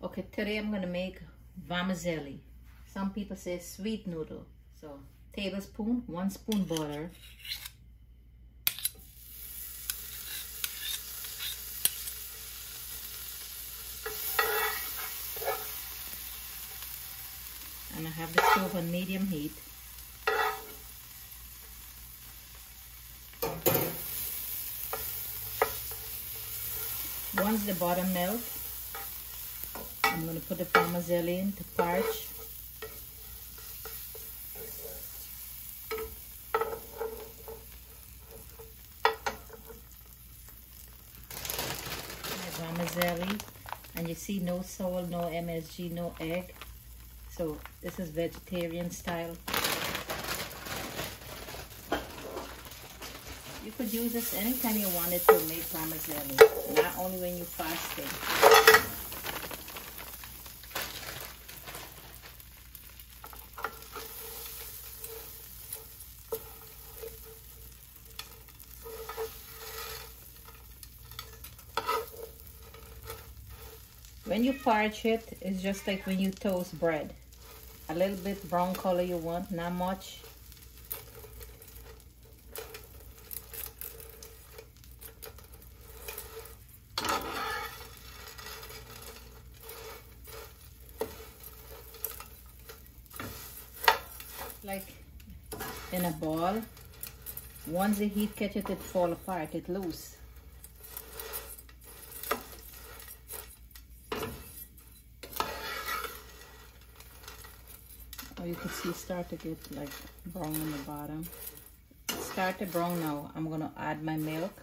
Okay, today I'm gonna make vermicelli. Some people say sweet noodle. So tablespoon, 1 spoon butter. And I have the stove on medium heat. Once the butter melts, I'm going to put the vermicelli in to parch. My vermicelli, and you see no salt, no MSG, no egg. So this is vegetarian style. You could use this anytime you wanted to make vermicelli, not only when you're fasting. When you parch it, it's just like when you toast bread. A little bit brown color you want, not much. Like in a ball, once the heat catches it, fall apart, it loose. Or you can see start to get like brown on the bottom. Start to brown now. I'm gonna add my milk.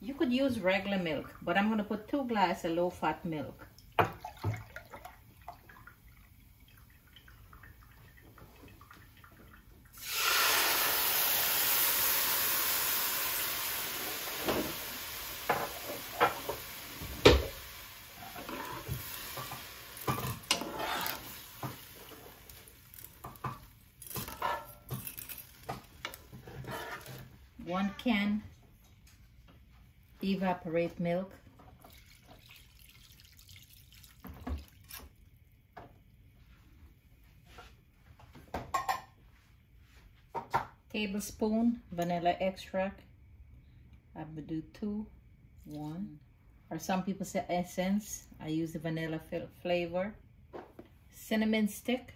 You could use regular milk, but I'm gonna put 2 glasses of low-fat milk. One can evaporate milk. Tablespoon vanilla extract. I would do 2, 1. Or some people say essence. I use the vanilla flavor. Cinnamon stick.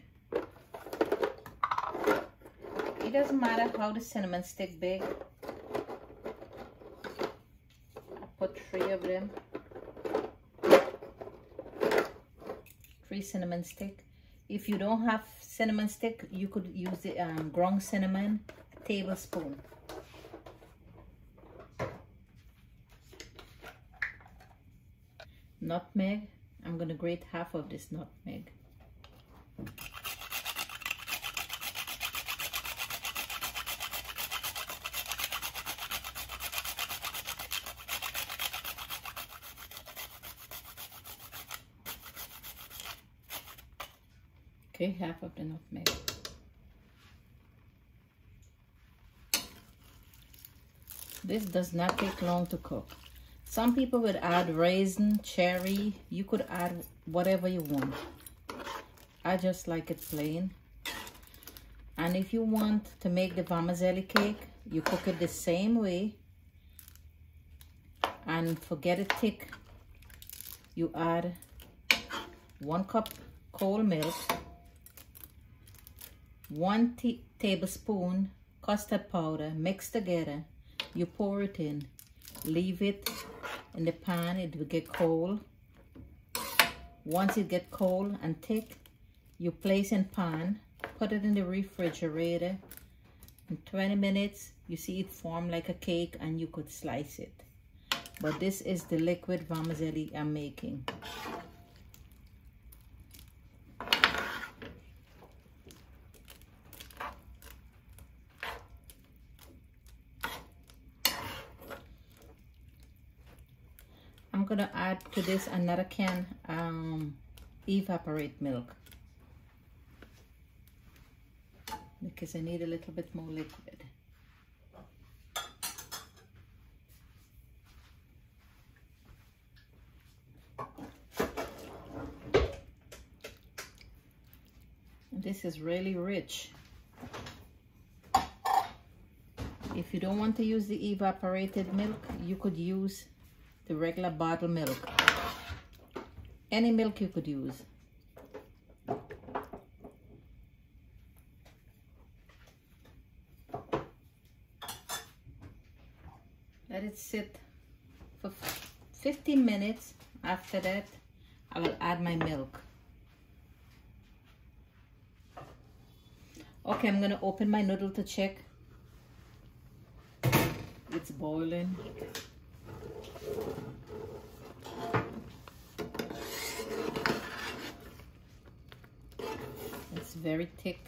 It doesn't matter how the cinnamon stick big. I put 3 of them. 3 cinnamon stick. If you don't have cinnamon stick, you could use the ground cinnamon, a tablespoon. Nutmeg. I'm gonna grate half of this nutmeg. Okay, half of the nutmeg. This does not take long to cook. Some people would add raisin, cherry. You could add whatever you want. I just like it plain. And if you want to make the vermicelli cake, you cook it the same way. And forget it thick. You add 1 cup cold milk, 1 tablespoon custard powder, mix together. You pour it in, leave it in the pan, it will get cold. Once it gets cold and thick, you place in pan, put it in the refrigerator. In 20 minutes, you see it form like a cake and you could slice it. But this is the liquid vermicelli I'm making. I'm gonna add to this another can evaporate milk because I need a little bit more liquid. This is really rich. If you don't want to use the evaporated milk, you could use the regular bottled milk. Any milk you could use. Let it sit for 15 minutes. After that, I will add my milk. Okay, I'm gonna open my noodle to check. It's boiling. It's very thick.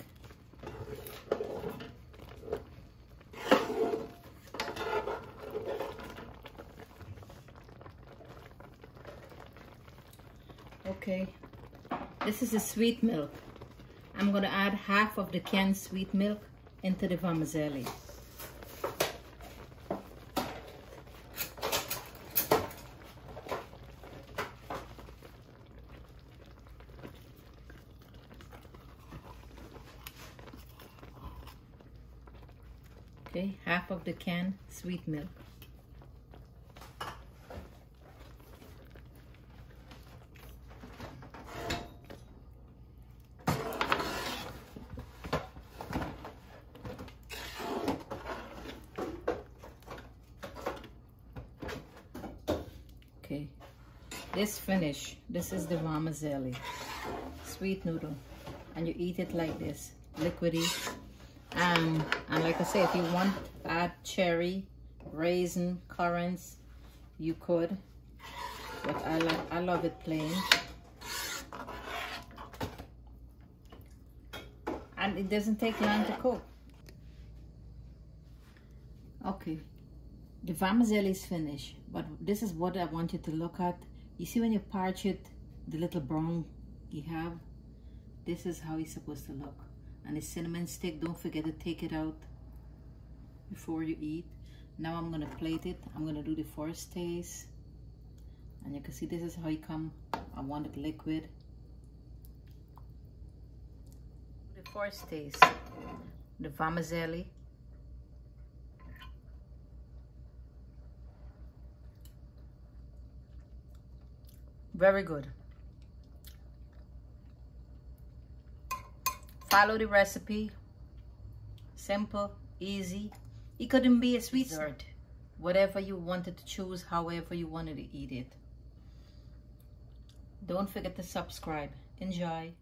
Okay, this is the sweet milk. I'm gonna add half of the canned sweet milk into the vermicelli. Okay, half of the canned sweet milk. Okay, this finish. This is the vermicelli, sweet noodle, and you eat it like this, liquidy. And like I say, if you want to add cherry, raisin, currants, you could. But I love it plain. And it doesn't take long to cook. Okay, the vermicelli is finished, but this is what I want you to look at. You see when you parch it, the little brown you have, this is how it's supposed to look. And the cinnamon stick, don't forget to take it out before you eat. Now I'm gonna plate it. I'm gonna do the first taste. And you can see this is how it come. I want it liquid. The first taste, the vermicelli. Very good. Follow the recipe. Simple, easy. It couldn't be a sweet dessert. Whatever you wanted to choose, however you wanted to eat it. Don't forget to subscribe. Enjoy.